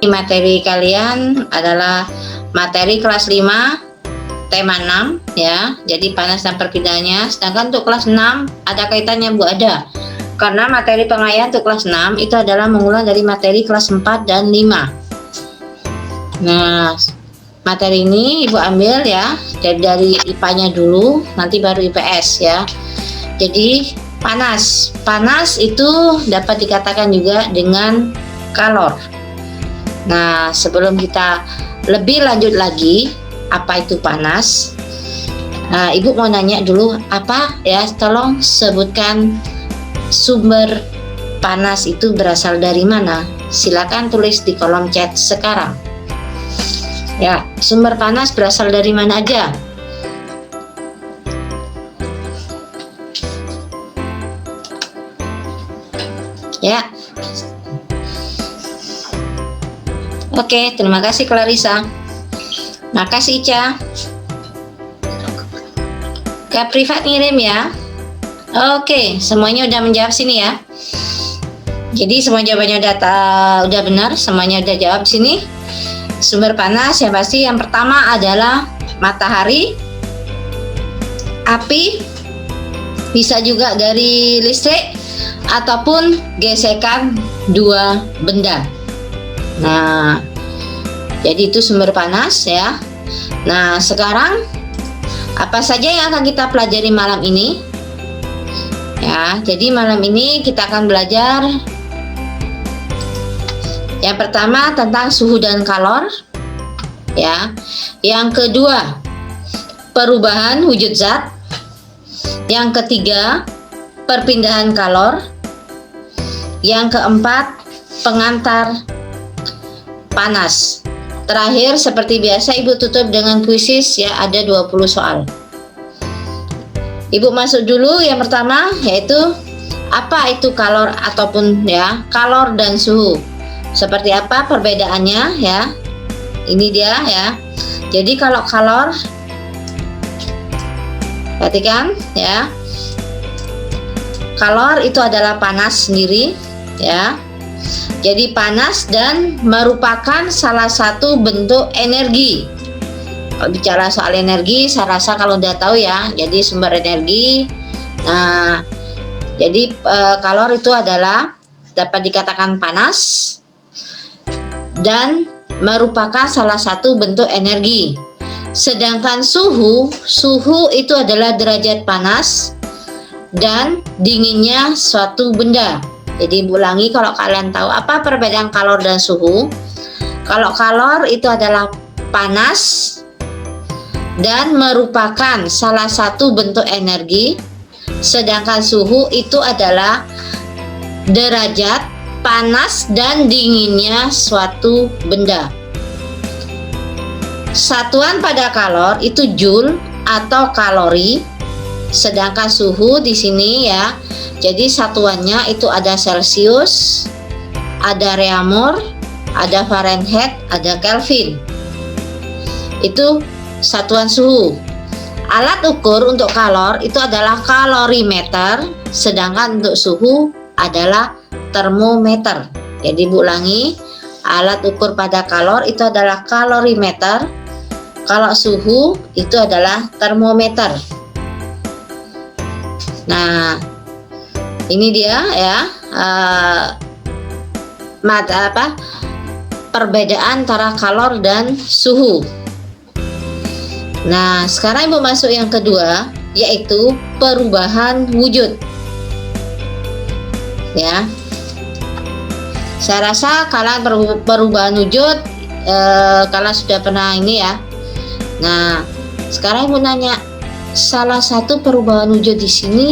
materi kalian adalah materi kelas 5 tema 6 ya. Jadi panas dan perpindahannya. Sedangkan untuk kelas 6 ada kaitannya Bu, ada. Karena materi pengayaan untuk kelas 6 itu adalah mengulang dari materi kelas 4 dan 5. Nah, materi ini Ibu ambil ya dari IPA-nya dulu, nanti baru IPS ya. Jadi panas itu dapat dikatakan juga dengan kalor. Nah, sebelum kita lebih lanjut lagi, apa itu panas? Nah, Ibu mau nanya dulu apa ya? Tolong sebutkan sumber panas itu berasal dari mana? Silakan tulis di kolom chat sekarang. Ya, sumber panas berasal dari mana aja? Ya. Oke, terima kasih Clarissa. Makasih Ica. Ke privat ngirim ya. Oke, semuanya udah menjawab sini ya. Jadi semua jawabannya udah benar, semuanya udah jawab sini. Sumber panas yang pasti yang pertama adalah matahari, api, bisa juga dari listrik ataupun gesekan dua benda. Nah, jadi itu sumber panas ya. Nah, sekarang apa saja yang akan kita pelajari malam ini? Ya, jadi malam ini kita akan belajar yang pertama tentang suhu dan kalor ya. Yang kedua, perubahan wujud zat. Yang ketiga, perpindahan kalor. Yang keempat, pengantar panas. Terakhir, seperti biasa Ibu tutup dengan kuisis ya, ada 20 soal. Ibu masuk dulu yang pertama, yaitu apa itu kalor ataupun ya, kalor dan suhu. Seperti apa perbedaannya ya. Ini dia ya. Jadi kalau kalor, perhatikan ya. Kalor itu adalah panas sendiri ya. Jadi panas dan merupakan salah satu bentuk energi. Kalau bicara soal energi, saya rasa kalau udah tahu ya. Jadi sumber energi. Nah, jadi kalor itu adalah dapat dikatakan panas dan merupakan salah satu bentuk energi. Sedangkan suhu itu adalah derajat panas dan dinginnya suatu benda. Jadi ulangi, kalau kalian tahu apa perbedaan kalor dan suhu. Kalau kalor itu adalah panas dan merupakan salah satu bentuk energi, sedangkan suhu itu adalah derajat panas dan dinginnya suatu benda. Satuan pada kalor itu joule atau kalori, sedangkan suhu di sini ya. Jadi satuannya itu ada Celcius, ada Reaumur, ada Fahrenheit, ada Kelvin. Itu satuan suhu. Alat ukur untuk kalor itu adalah kalorimeter, sedangkan untuk suhu adalah termometer. Jadi ulangi, alat ukur pada kalor itu adalah kalorimeter, kalau suhu itu adalah termometer. Nah, ini dia ya perbedaan antara kalor dan suhu. Nah, sekarang Ibu masuk yang kedua, yaitu perubahan wujud. Ya, saya rasa kalian perubahan wujud kalian sudah pernah ini ya. Nah, sekarang Ibu nanya, salah satu perubahan wujud di sini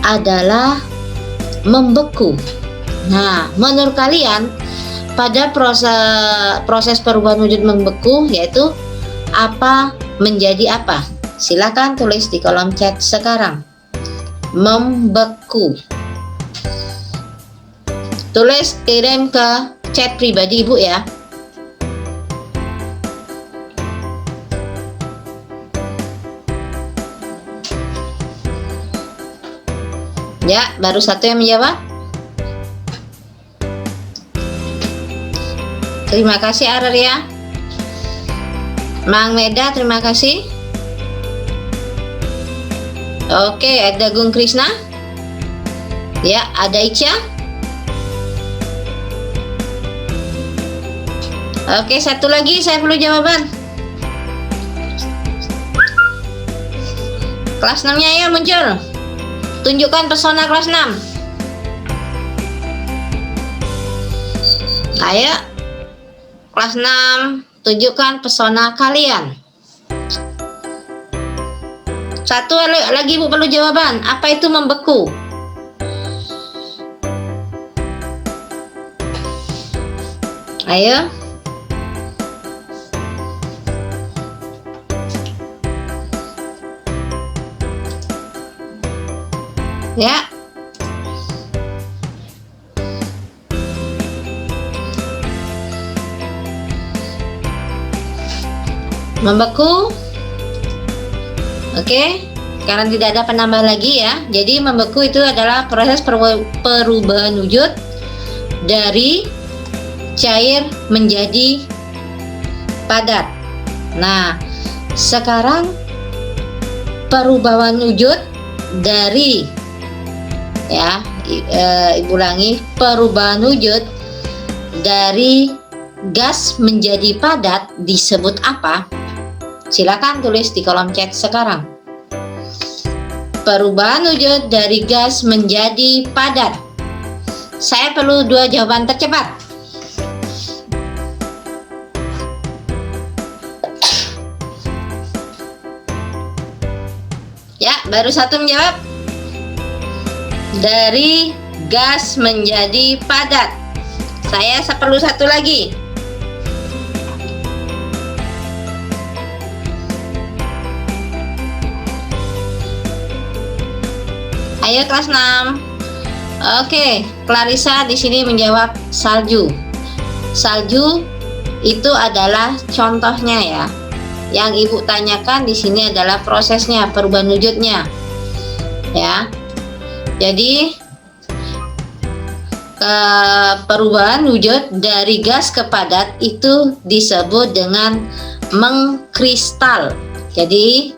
adalah membeku. Nah, menurut kalian pada proses perubahan wujud membeku yaitu apa menjadi apa? Silakan tulis di kolom chat sekarang. Membeku. Tulis, kirim ke chat pribadi Ibu ya. Ya, baru satu yang menjawab. Terima kasih Arya. Mang Meda, terima kasih. Oke, ada Gung Krisna. Ya, ada Ica. Oke, satu lagi saya perlu jawaban. Kelas 6-nya ya muncul. Tunjukkan pesona kelas 6. Ayo. Kelas 6, tunjukkan pesona kalian. Satu lagi Bu perlu jawaban. Apa itu membeku? Ayo. Ya. Membeku. Oke, karena tidak ada penambah lagi ya. Jadi membeku itu adalah proses perubahan wujud dari cair menjadi padat. Nah, sekarang perubahan wujud dari Ibu ulangi, perubahan wujud dari gas menjadi padat disebut apa? Silakan tulis di kolom chat sekarang. Perubahan wujud dari gas menjadi padat. Saya perlu 2 jawaban tercepat. Ya, baru satu menjawab. Dari gas menjadi padat. Saya perlu satu lagi. Ayo kelas 6. Oke, Clarissa di sini menjawab salju. Salju itu adalah contohnya ya. Yang Ibu tanyakan di sini adalah prosesnya, perubahan wujudnya. Ya. Jadi perubahan wujud dari gas ke padat itu disebut dengan mengkristal. Jadi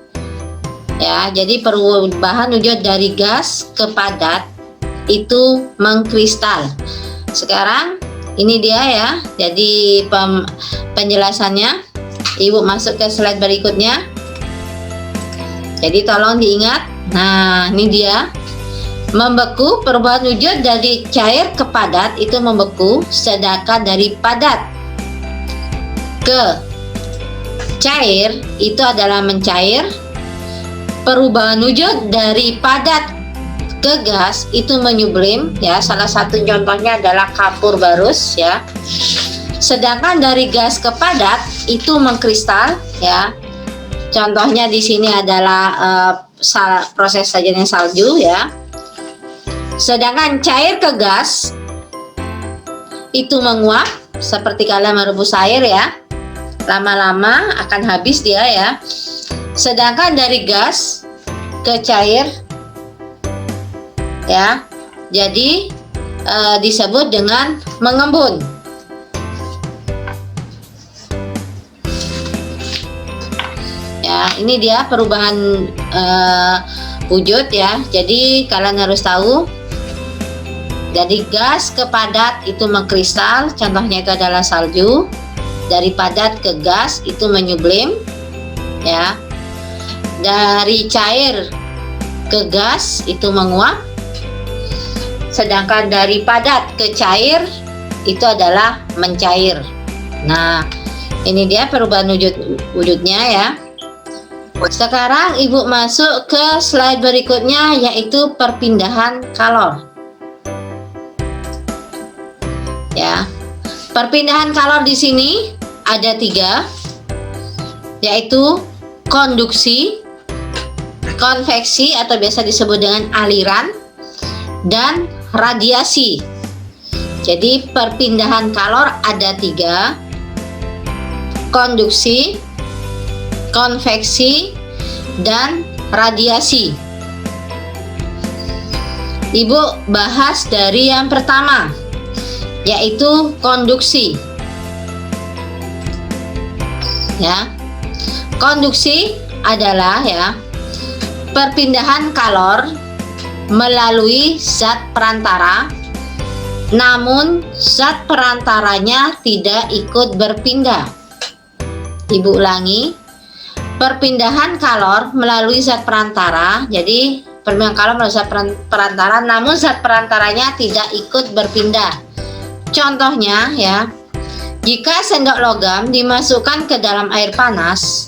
perubahan wujud dari gas ke padat itu mengkristal. Sekarang ini dia ya. Jadi penjelasannya. Ibu masuk ke slide berikutnya. Jadi tolong diingat. Nah, ini dia. Membeku, perubahan wujud dari cair ke padat itu membeku, sedangkan dari padat ke cair itu adalah mencair. Perubahan wujud dari padat ke gas itu menyublim ya. Salah satu contohnya adalah kapur barus ya. Sedangkan dari gas ke padat itu mengkristal ya. Contohnya di sini adalah proses sajian salju ya. Sedangkan cair ke gas itu menguap seperti kalian merebus air ya. Lama-lama akan habis dia ya. Sedangkan dari gas ke cair ya. Jadi disebut dengan mengembun. Ya, ini dia perubahan wujud ya. Jadi kalian harus tahu. Dari gas ke padat itu mengkristal, contohnya itu adalah salju. Dari padat ke gas itu menyublim, ya. Dari cair ke gas itu menguap. Sedangkan dari padat ke cair itu adalah mencair. Nah, ini dia perubahan wujudnya ya. Sekarang Ibu masuk ke slide berikutnya, yaitu perpindahan kalor. Ya, perpindahan kalor di sini ada 3, yaitu konduksi, konveksi atau biasa disebut dengan aliran, dan radiasi. Jadi perpindahan kalor ada 3, konduksi, konveksi, dan radiasi. Ibu bahas dari yang pertama, yaitu konduksi. ya. Konduksi adalah ya perpindahan kalor melalui zat perantara, namun zat perantaranya tidak ikut berpindah. Ibu ulangi, perpindahan kalor melalui zat perantara, jadi perpindahan kalor melalui zat perantara, namun zat perantaranya tidak ikut berpindah. Contohnya ya, jika sendok logam dimasukkan ke dalam air panas,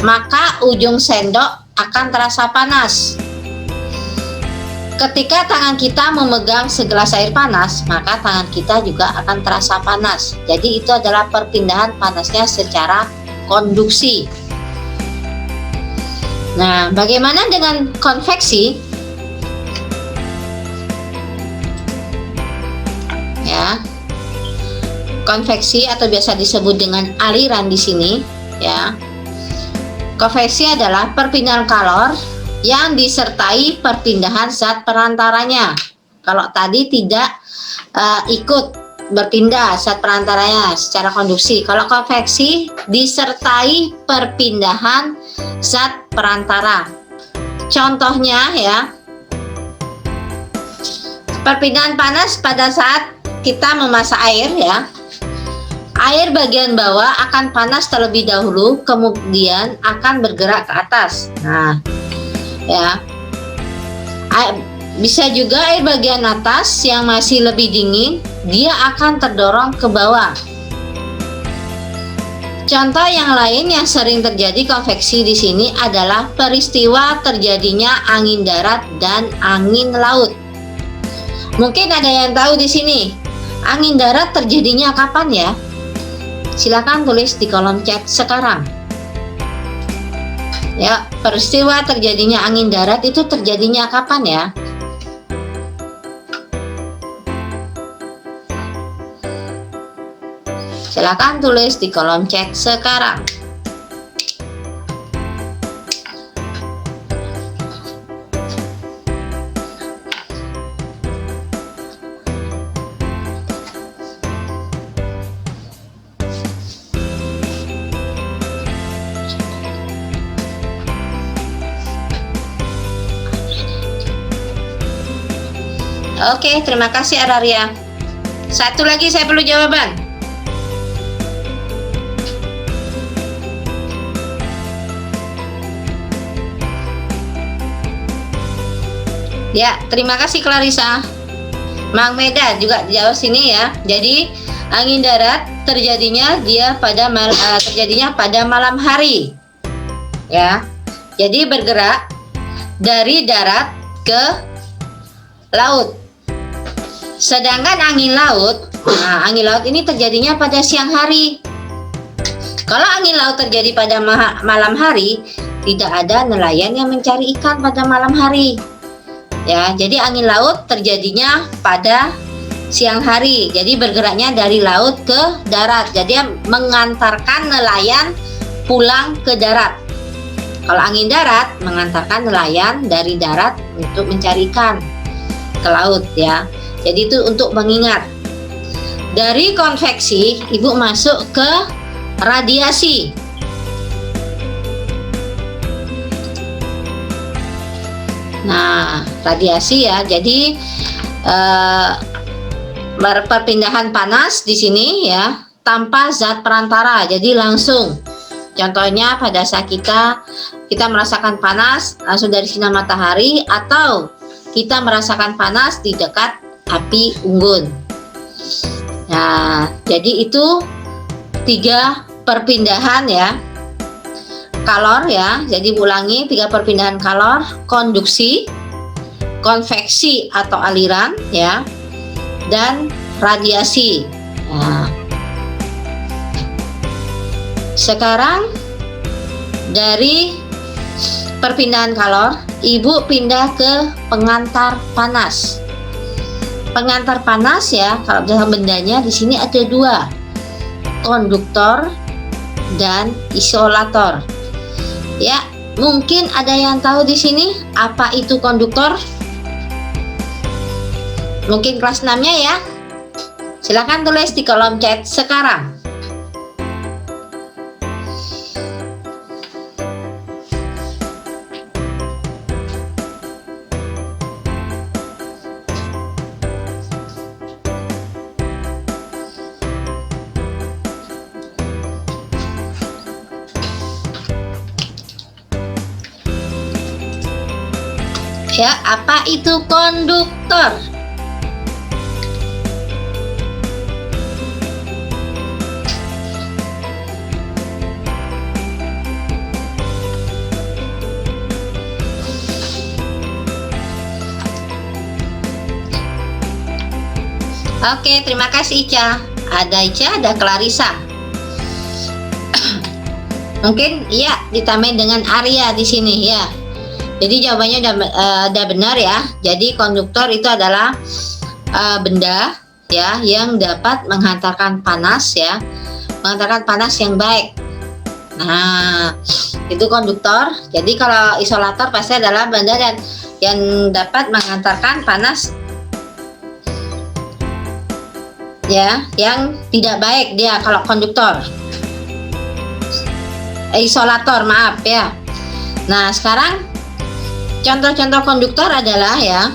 maka ujung sendok akan terasa panas. Ketika tangan kita memegang segelas air panas, maka tangan kita juga akan terasa panas. Jadi itu adalah perpindahan panasnya secara konduksi. Nah, bagaimana dengan konveksi? Ya. Konveksi atau biasa disebut dengan aliran di sini, ya. Konveksi adalah perpindahan kalor yang disertai perpindahan zat perantaranya. Kalau tadi tidak ikut berpindah zat perantaranya secara konduksi, kalau konveksi disertai perpindahan zat perantara. Contohnya ya, perpindahan panas pada saat kita memasak air ya. Air bagian bawah akan panas terlebih dahulu, kemudian akan bergerak ke atas. Nah, ya. Bisa juga air bagian atas yang masih lebih dingin, dia akan terdorong ke bawah. Contoh yang lain yang sering terjadi konveksi di sini adalah peristiwa terjadinya angin darat dan angin laut. Mungkin ada yang tahu di sini, angin darat terjadinya kapan ya? Silakan tulis di kolom chat sekarang. Ya, peristiwa terjadinya angin darat itu terjadinya kapan ya? Silakan tulis di kolom chat sekarang. Oke, terima kasih Araria. Satu lagi saya perlu jawaban. Ya, terima kasih Clarissa. Mang Meda juga jawab sini ya. Jadi angin darat terjadinya pada malam hari. Ya. Jadi bergerak dari darat ke laut. Sedangkan angin laut, angin laut ini terjadinya pada siang hari. Kalau angin laut terjadi pada malam hari, tidak ada nelayan yang mencari ikan pada malam hari. Ya, jadi angin laut terjadinya pada siang hari. Jadi bergeraknya dari laut ke darat. Jadi mengantarkan nelayan pulang ke darat. Kalau angin darat mengantarkan nelayan dari darat untuk mencari ikan ke laut ya. Jadi itu untuk mengingat. Dari konveksi, Ibu masuk ke radiasi. Nah, radiasi ya. Jadi perpindahan panas di sini ya tanpa zat perantara. Jadi langsung. Contohnya pada saat kita merasakan panas langsung dari sinar matahari, atau kita merasakan panas di dekat api unggun. Nah, jadi itu 3 perpindahan ya kalor ya. Jadi ulangi, 3 perpindahan kalor: konduksi, konveksi atau aliran ya, dan radiasi. Nah, sekarang dari perpindahan kalor, Ibu pindah ke pengantar panas. Pengantar panas ya, kalau dalam bendanya di sini ada 2, konduktor dan isolator. Ya, mungkin ada yang tahu di sini apa itu konduktor? Mungkin kelas 6-nya ya. Silakan tulis di kolom chat sekarang. Ya, apa itu konduktor? Oke, terima kasih Ica. Ada Ica, ada Clarissa. Mungkin ya ditambahin dengan Arya di sini ya. Jadi jawabannya udah benar ya. Jadi konduktor itu adalah benda ya yang dapat menghantarkan panas ya, menghantarkan panas yang baik. Nah, itu konduktor. Jadi kalau isolator pasti adalah benda dan yang dapat menghantarkan panas ya, yang tidak baik dia kalau konduktor. Isolator, maaf ya. Nah, sekarang contoh-contoh konduktor adalah ya.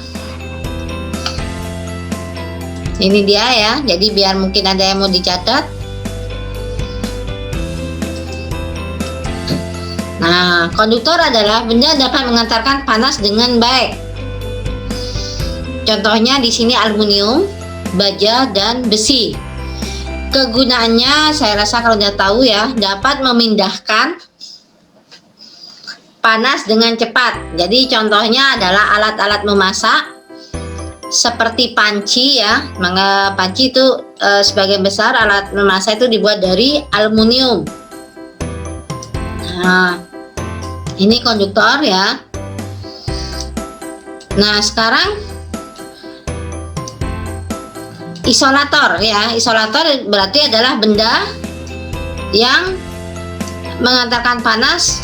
Ini dia ya. Jadi biar mungkin ada yang mau dicatat. Nah, konduktor adalah benda dapat mengantarkan panas dengan baik. Contohnya di sini aluminium, baja, dan besi. Kegunaannya saya rasa kalau udah tahu ya, dapat memindahkan panas dengan cepat. Jadi contohnya adalah alat-alat memasak seperti panci ya. Maka panci itu sebagian besar alat memasak itu dibuat dari aluminium. Nah, ini konduktor ya. Nah, sekarang isolator ya. Isolator berarti adalah benda yang mengantarkan panas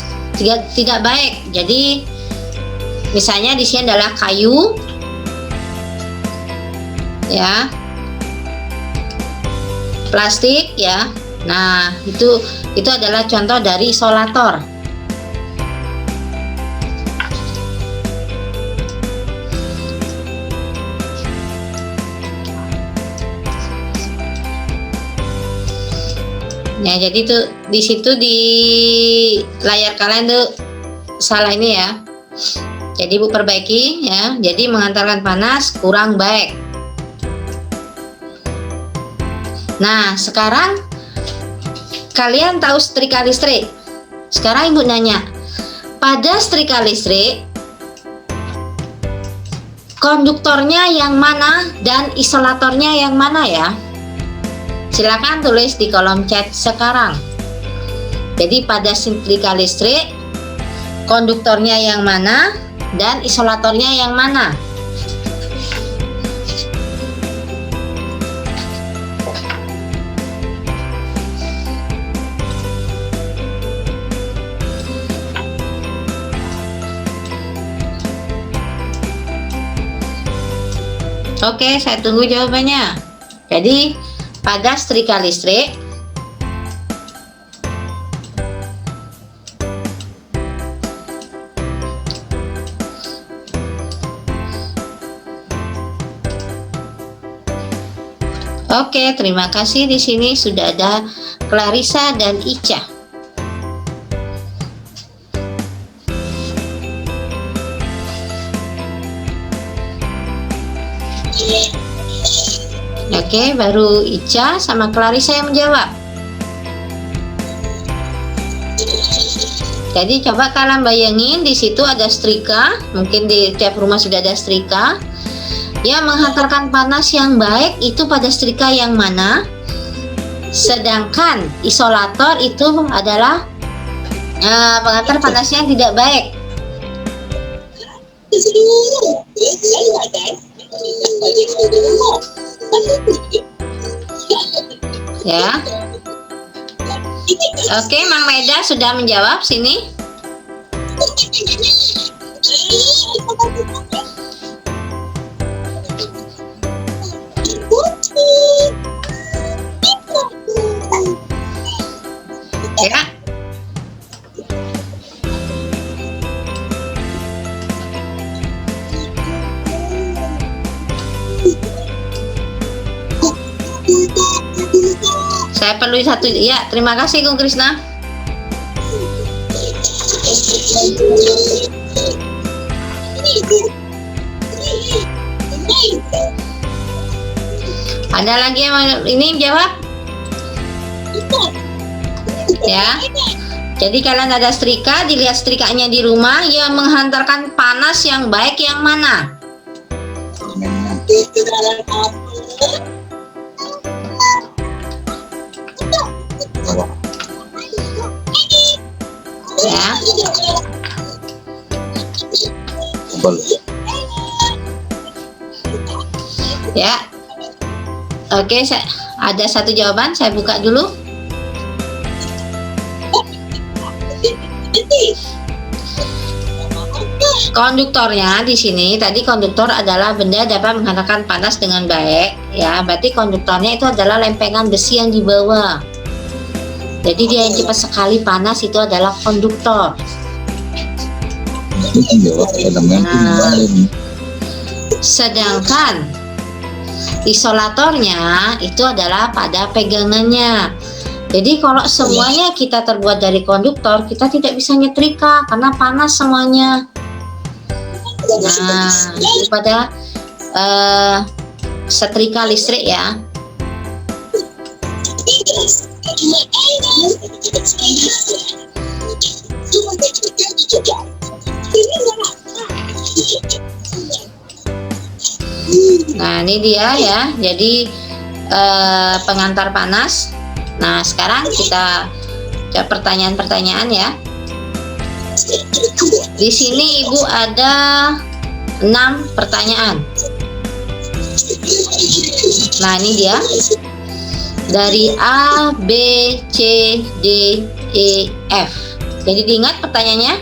tidak baik. Jadi misalnya di sini adalah kayu ya, plastik ya. Nah, itu adalah contoh dari isolator. Ya, jadi tuh di situ di layar kalian tuh salah ini ya. Jadi Bu perbaiki ya. Jadi mengantarkan panas kurang baik. Nah, sekarang kalian tahu setrika listrik. Sekarang Ibu nanya, pada setrika listrik konduktornya yang mana dan isolatornya yang mana ya? Silakan tulis di kolom chat sekarang. Jadi pada setrika listrik konduktornya yang mana dan isolatornya yang mana? Oke, saya tunggu jawabannya. Jadi pada setrika listrik Oke, terima kasih. Di sini sudah ada Clarissa dan Ica. Oke, baru Ica sama Clarissa yang menjawab. Jadi coba kalian bayangin di situ ada setrika, mungkin di tiap rumah sudah ada setrika. Yang menghantarkan panas yang baik itu pada setrika yang mana? Sedangkan isolator itu adalah pengantar panasnya yang tidak baik. Ya. Oke, Mang Meda sudah menjawab sini. Ya. Saya perlu satu ya. Terima kasih Kung Krisna. Ada lagi yang ini jawab? Ya. Jadi kalian ada setrika, dilihat setrikanya di rumah yang menghantarkan panas yang baik yang mana? Ya. Ya. Oke, ada satu jawaban, saya buka dulu. Konduktornya di sini tadi konduktor adalah benda dapat menghantarkan panas dengan baik, ya. Berarti konduktornya itu adalah lempengan besi yang dibawa. Jadi dia yang cepat sekali panas itu adalah konduktor. Nah, sedangkan isolatornya itu adalah pada pegangannya. Jadi kalau semuanya kita terbuat dari konduktor, kita tidak bisa nyetrika karena panas semuanya. Nah, itu pada setrika listrik ya. Nah, ini dia ya. Jadi pengantar panas. Nah, sekarang kita jawab pertanyaan-pertanyaan ya. Di sini Ibu ada 6 pertanyaan. Nah, ini dia. Dari A, B, C, D, E, F. Jadi diingat pertanyaannya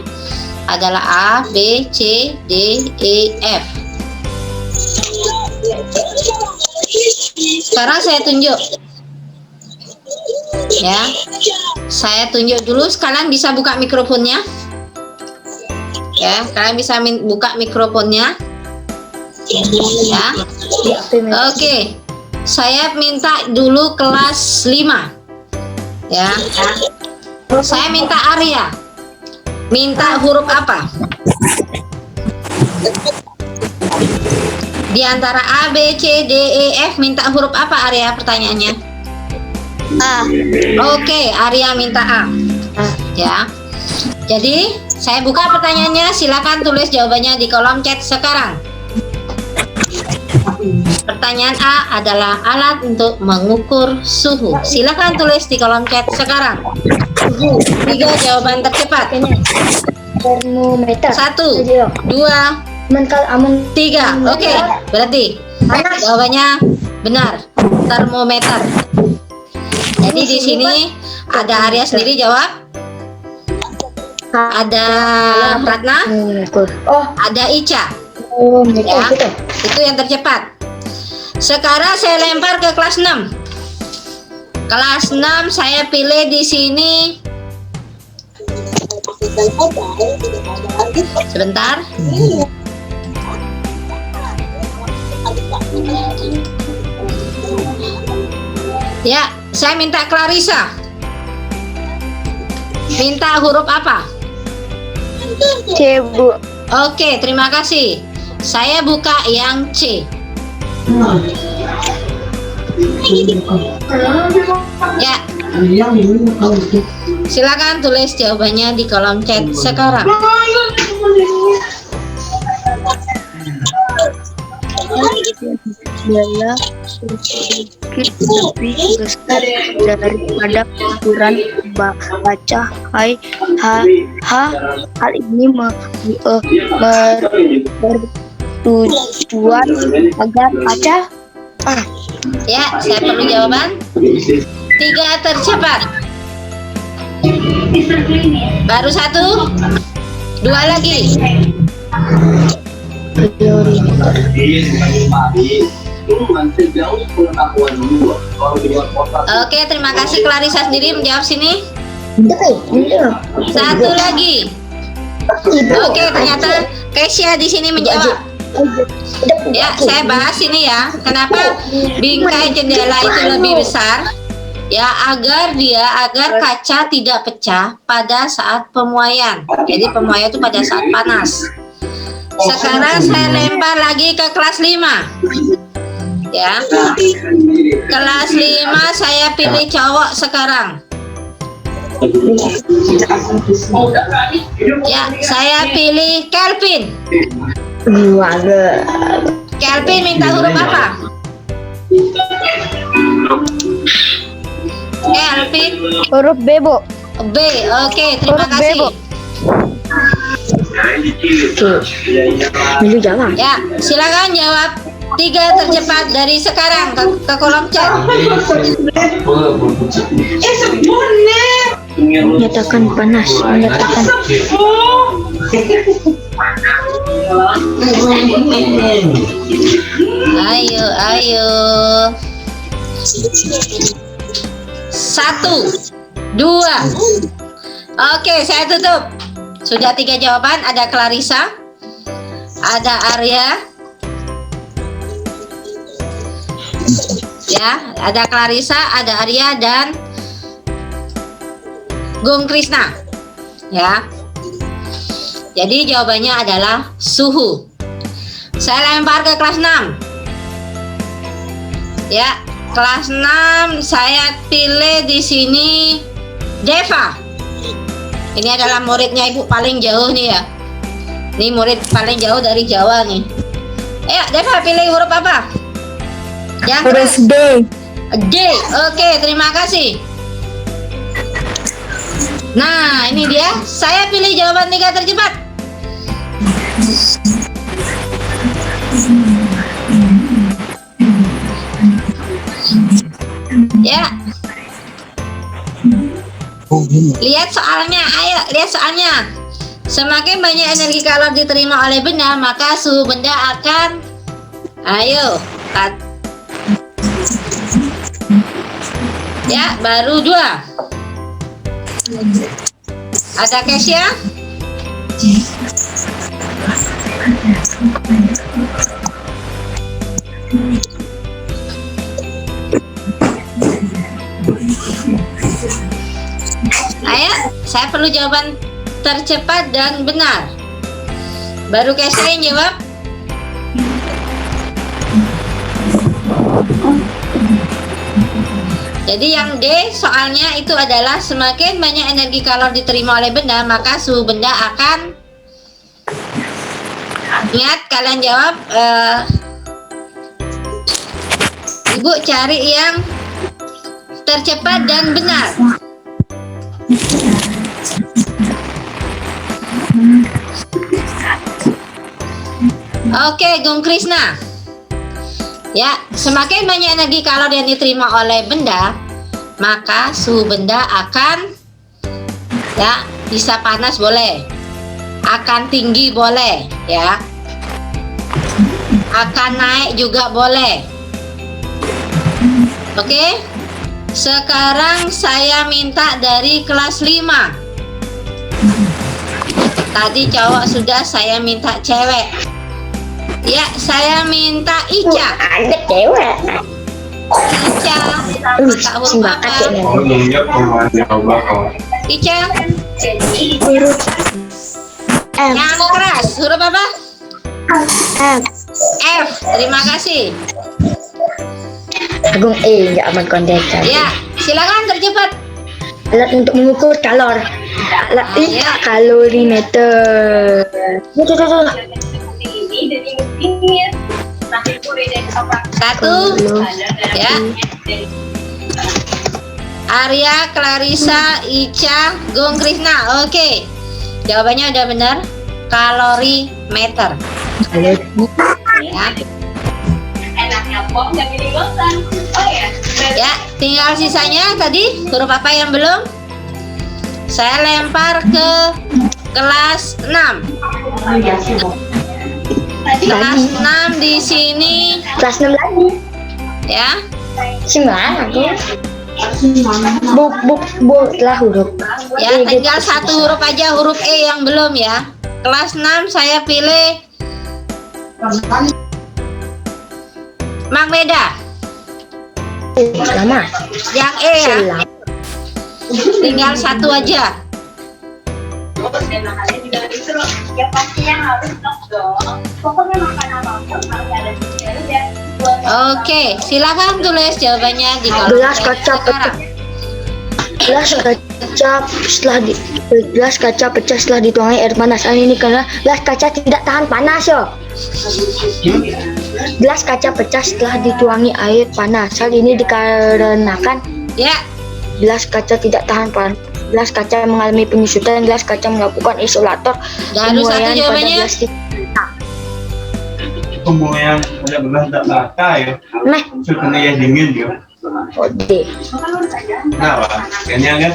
adalah A, B, C, D, E, F. Sekarang saya tunjuk. Ya. Saya tunjuk dulu, kalian bisa buka mikrofonnya. Ya, kalian bisa buka mikrofonnya. Ya. Oke. Saya minta dulu kelas 5. Ya. Saya minta Arya. Minta huruf apa? Di antara A, B, C, D, E, F, minta huruf apa Arya pertanyaannya? A. Oke, Arya minta A. Ya. Jadi, saya buka pertanyaannya, silakan tulis jawabannya di kolom chat sekarang. Pertanyaan A adalah alat untuk mengukur suhu. Silakan tulis di kolom chat sekarang. 3 jawaban tercepat. Termometer. 1, 2, 3. Oke, berarti jawabannya benar. Termometer. Jadi di sini ada Arya sendiri jawab. Ada Ratna. Ada Ica. Ya, itu yang tercepat. Sekarang saya lempar ke kelas 6. Kelas 6 saya pilih di sini. Sebentar. Ya, saya minta Clarissa. Minta huruf apa? C, Bu. Oke, terima kasih. Saya buka yang C. Ya. Silakan tulis jawabannya di kolom chat sekarang. Adalah sedikit lebih besar daripada ukuran baca. Hal ini bertujuan agar baca. Ya, saya perlu jawaban. 3 tercepat. Baru 1. 2 lagi. Oke, terima kasih. Clarissa sendiri menjawab sini. 1 lagi. Oke, ternyata Kesia di sini menjawab. Ya, saya bahas ini ya. Kenapa bingkai jendela itu lebih besar? Ya, agar kaca tidak pecah pada saat pemuaian. Jadi pemuaian itu pada saat panas. Sekarang saya lempar lagi ke kelas 5. Ya. Kelas 5 saya pilih cowok sekarang. Ya, saya pilih Kelvin. Kelvin minta huruf apa? Kelvin Huruf B, Bu. B. Oke, terima Huruf B, kasih. Bu. Milu jawab. Ya, silakan jawab 3 tercepat dari sekarang ke kolom chat. Menyatakan panas. Menyatakan. Ayo, ayo. 1, 2. Oke, saya tutup. Sudah 3 jawaban. Ada Clarissa, ada Arya, ya, ada Clarissa, ada Arya dan Gung Krisna. Ya. Jadi jawabannya adalah suhu. Saya lempar ke kelas 6. Ya, kelas 6 saya pilih di sini Deva. Ini adalah muridnya Ibu paling jauh nih ya. Ini murid paling jauh dari Jawa nih. Ayo, Deva pilih huruf apa? Huruf D. D. Oke, terima kasih. Nah, ini dia. Saya pilih jawaban 3 tercepat. Ya. Lihat soalnya, ayo lihat soalnya. Semakin banyak energi kalor diterima oleh benda, maka suhu benda akan, ayo, ya, baru 2. Ada Kesya? Ayo, saya perlu jawaban tercepat dan benar. Baru Kesya yang jawab. Jadi yang D soalnya itu adalah semakin banyak energi kalor diterima oleh benda, maka suhu benda akan, ingat kalian jawab, Ibu cari yang tercepat dan benar. Oke, Gung Krisna. Ya, semakin banyak energi kalor yang diterima oleh benda, maka suhu benda akan, ya, bisa panas boleh, akan tinggi boleh, ya, akan naik juga boleh. Oke, sekarang saya minta dari kelas 5. Tadi cowok sudah, saya minta cewek. Ya, saya minta Ica. Ada cewek. Ica, minta huruf apa? Ica, Huruf F. yang keras, huruf apa? F. F, terima kasih. Agung E, nggak aman kondenser. Ya, silakan tercepat. Alat untuk mengukur kalor. Alat Ya. kalorimeter. Satu, ya. Arya, Clarissa, Ica, Gung Krisna. Oke, jawabannya udah benar. Kalorimeter. Ya. Ya, tinggal sisanya tadi huruf apa yang belum? Saya lempar ke kelas 6. Kelas 6 di sini, Kelas 6 lagi. ya. 9 aku. Bu lah huruf. Ya, tinggal satu huruf aja, huruf E yang belum ya. Kelas 6 saya pilih Magmeda. Lama. Yang E ya. Tinggal satu aja. Oke, silakan tulis jawabannya di kolom Gelas chat kaca pecah. sekarang. Gelas kaca pecah setelah dituangi air panas. Ini karena gelas kaca tidak tahan panas yo. Gelas kaca pecah setelah dituangi air panas. Hal ini dikarenakan Ya, gelas kaca tidak tahan panas. Gelas kaca mengalami penyusutan. Gelas kaca melakukan isolator dah harus satu pembuaian pada jawabannya. gelas Pembuaian ada belah tak bata ya. Meh, Sudah yang dingin ya. ode. Kenapa? Kayaknya kan